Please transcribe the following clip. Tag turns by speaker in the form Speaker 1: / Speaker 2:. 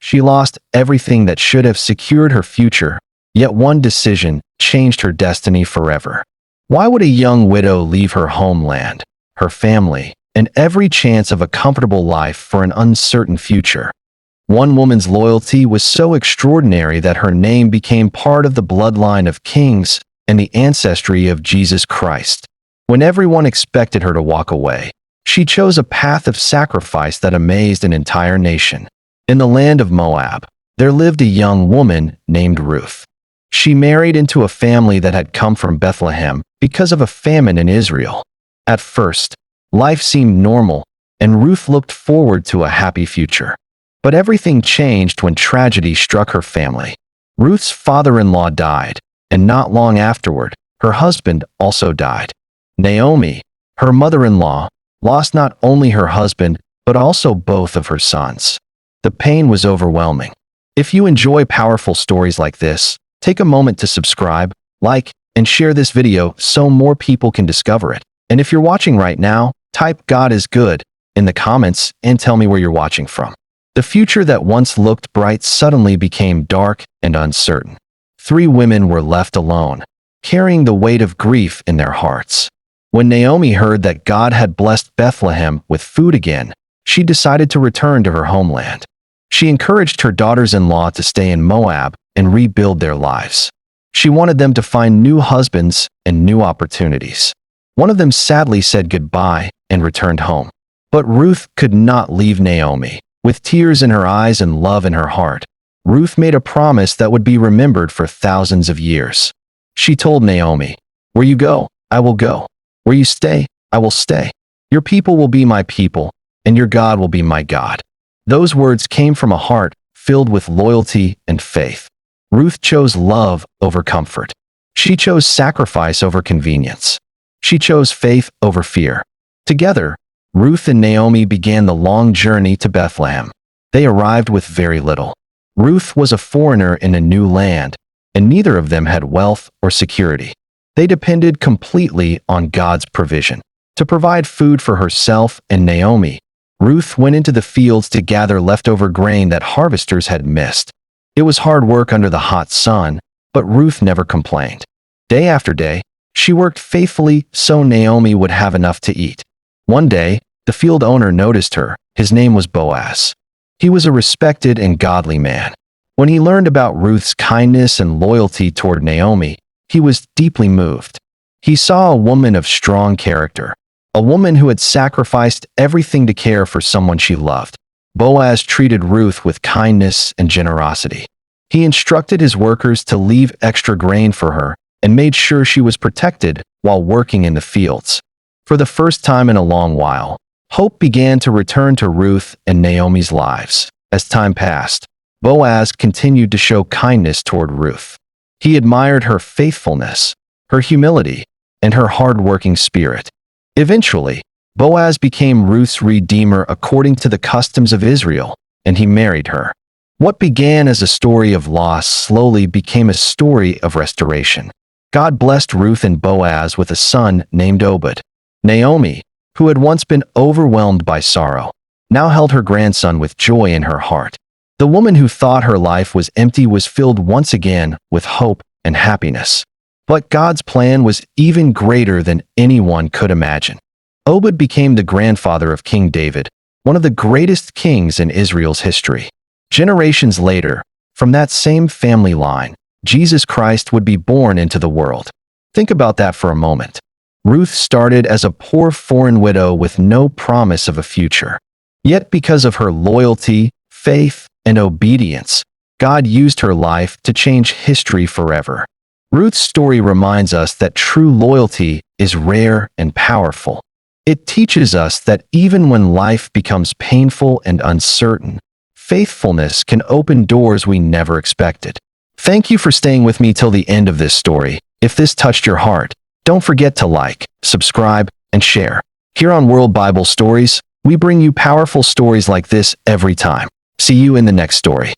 Speaker 1: She lost everything that should have secured her future, yet one decision changed her destiny forever. Why would a young widow leave her homeland, her family, and every chance of a comfortable life for an uncertain future? One woman's loyalty was so extraordinary that her name became part of the bloodline of kings and the ancestry of Jesus Christ. When everyone expected her to walk away, she chose a path of sacrifice that amazed an entire nation. In the land of Moab, there lived a young woman named Ruth. She married into a family that had come from Bethlehem because of a famine in Israel. At first, life seemed normal, and Ruth looked forward to a happy future. But everything changed when tragedy struck her family. Ruth's father-in-law died, and not long afterward, her husband also died. Naomi, her mother-in-law, lost not only her husband, but also both of her sons. The pain was overwhelming. If you enjoy powerful stories like this, take a moment to subscribe, like, and share this video so more people can discover it. And if you're watching right now, type "God is good" in the comments and tell me where you're watching from. The future that once looked bright suddenly became dark and uncertain. 3 women were left alone, carrying the weight of grief in their hearts. When Naomi heard that God had blessed Bethlehem with food again, she decided to return to her homeland. She encouraged her daughters-in-law to stay in Moab and rebuild their lives. She wanted them to find new husbands and new opportunities. One of them sadly said goodbye and returned home. But Ruth could not leave Naomi. With tears in her eyes and love in her heart, Ruth made a promise that would be remembered for thousands of years. She told Naomi, "Where you go, I will go. Where you stay, I will stay. Your people will be my people, and your God will be my God." Those words came from a heart filled with loyalty and faith. Ruth chose love over comfort. She chose sacrifice over convenience. She chose faith over fear. Together, Ruth and Naomi began the long journey to Bethlehem. They arrived with very little. Ruth was a foreigner in a new land, and neither of them had wealth or security. They depended completely on God's provision. To provide food for herself and Naomi, Ruth went into the fields to gather leftover grain that harvesters had missed. It was hard work under the hot sun, but Ruth never complained. Day after day, she worked faithfully so Naomi would have enough to eat. One day, the field owner noticed her. His name was Boaz. He was a respected and godly man. When he learned about Ruth's kindness and loyalty toward Naomi, he was deeply moved. He saw a woman of strong character, a woman who had sacrificed everything to care for someone she loved. Boaz treated Ruth with kindness and generosity. He instructed his workers to leave extra grain for her and made sure she was protected while working in the fields. For the first time in a long while, hope began to return to Ruth and Naomi's lives. As time passed, Boaz continued to show kindness toward Ruth. He admired her faithfulness, her humility, and her hard-working spirit. Eventually, Boaz became Ruth's redeemer according to the customs of Israel, and he married her. What began as a story of loss slowly became a story of restoration. God blessed Ruth and Boaz with a son named Obed. Naomi, who had once been overwhelmed by sorrow, now held her grandson with joy in her heart. The woman who thought her life was empty was filled once again with hope and happiness. But God's plan was even greater than anyone could imagine. Obed became the grandfather of King David, one of the greatest kings in Israel's history. Generations later, from that same family line, Jesus Christ would be born into the world. Think about that for a moment. Ruth started as a poor foreign widow with no promise of a future. Yet because of her loyalty, faith, and obedience, God used her life to change history forever. Ruth's story reminds us that true loyalty is rare and powerful. It teaches us that even when life becomes painful and uncertain, faithfulness can open doors we never expected. Thank you for staying with me till the end of this story. If this touched your heart, don't forget to like, subscribe, and share. Here on World Bible Stories, we bring you powerful stories like this every time. See you in the next story.